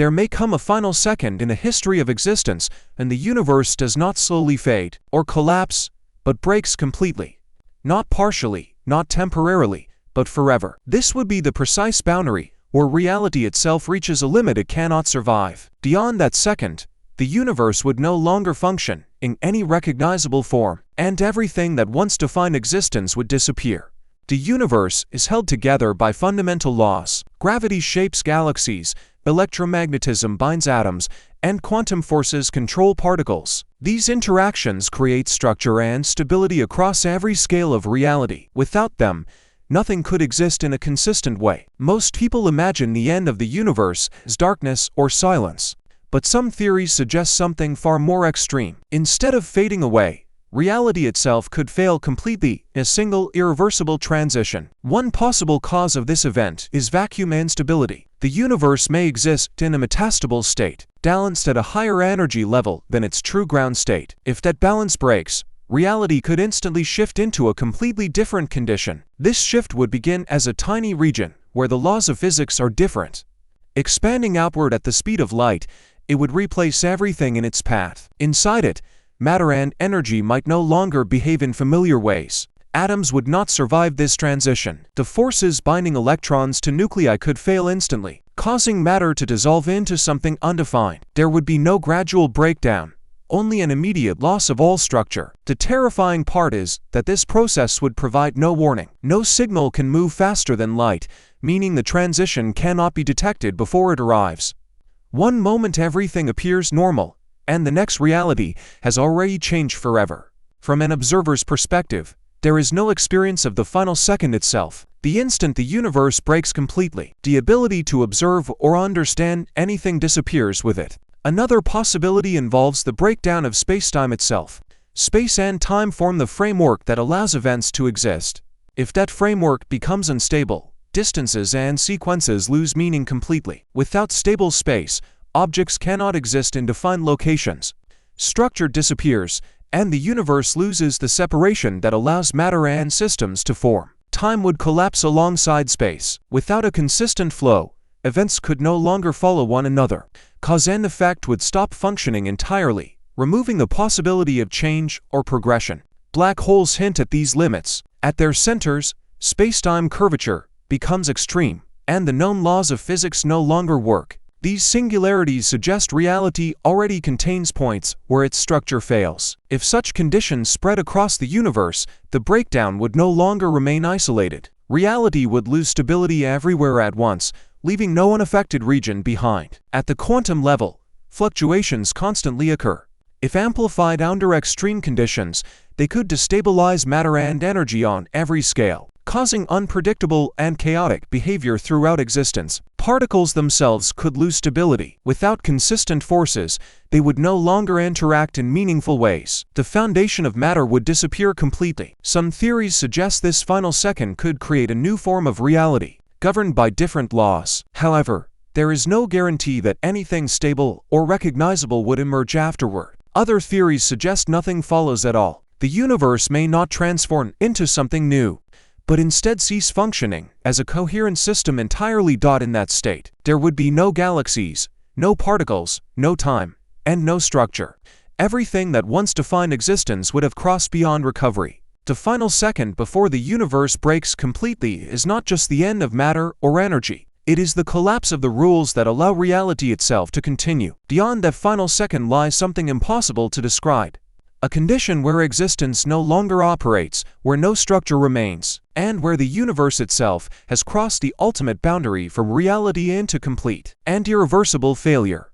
There may come a final second in the history of existence, and the universe does not slowly fade or collapse, but breaks completely. Not partially, not temporarily, but forever. This would be the precise boundary where reality itself reaches a limit it cannot survive. Beyond that second, the universe would no longer function in any recognizable form, and everything that once defined existence would disappear. The universe is held together by fundamental laws. Gravity shapes galaxies, electromagnetism binds atoms, and quantum forces control particles. These interactions create structure and stability across every scale of reality. Without them, nothing could exist in a consistent way. Most people imagine the end of the universe as darkness or silence, but some theories suggest something far more extreme. Instead of fading away, reality itself could fail completely in a single, irreversible transition. One possible cause of this event is vacuum instability. The universe may exist in a metastable state, balanced at a higher energy level than its true ground state. If that balance breaks, reality could instantly shift into a completely different condition. This shift would begin as a tiny region where the laws of physics are different. Expanding outward at the speed of light, it would replace everything in its path. Inside it, matter and energy might no longer behave in familiar ways. Atoms would not survive this transition. The forces binding electrons to nuclei could fail instantly, causing matter to dissolve into something undefined. There would be no gradual breakdown, only an immediate loss of all structure. The terrifying part is that this process would provide no warning. No signal can move faster than light, meaning the transition cannot be detected before it arrives. One moment everything appears normal, and the next reality has already changed forever. From an observer's perspective, there is no experience of the final second itself. The instant the universe breaks completely, the ability to observe or understand anything disappears with it. Another possibility involves the breakdown of spacetime itself. Space and time form the framework that allows events to exist. If that framework becomes unstable, distances and sequences lose meaning completely. Without stable space, objects cannot exist in defined locations. Structure disappears, and the universe loses the separation that allows matter and systems to form. Time would collapse alongside space. Without a consistent flow, events could no longer follow one another. Cause and effect would stop functioning entirely, removing the possibility of change or progression. Black holes hint at these limits. At their centers, space-time curvature becomes extreme, and the known laws of physics no longer work. These singularities suggest reality already contains points where its structure fails. If such conditions spread across the universe, the breakdown would no longer remain isolated. Reality would lose stability everywhere at once, leaving no unaffected region behind. At the quantum level, fluctuations constantly occur. If amplified under extreme conditions, they could destabilize matter and energy on every scale, causing unpredictable and chaotic behavior throughout existence. Particles themselves could lose stability. Without consistent forces, they would no longer interact in meaningful ways. The foundation of matter would disappear completely. Some theories suggest this final second could create a new form of reality, governed by different laws. However, there is no guarantee that anything stable or recognizable would emerge afterward. Other theories suggest nothing follows at all. The universe may not transform into something new, but instead cease functioning as a coherent system entirely. In that state, there would be no galaxies, no particles, no time, and no structure. Everything that once defined existence would have crossed beyond recovery. The final second before the universe breaks completely is not just the end of matter or energy. It is the collapse of the rules that allow reality itself to continue. Beyond that final second lies something impossible to describe. A condition where existence no longer operates, where no structure remains, and where the universe itself has crossed the ultimate boundary from reality into complete and irreversible failure.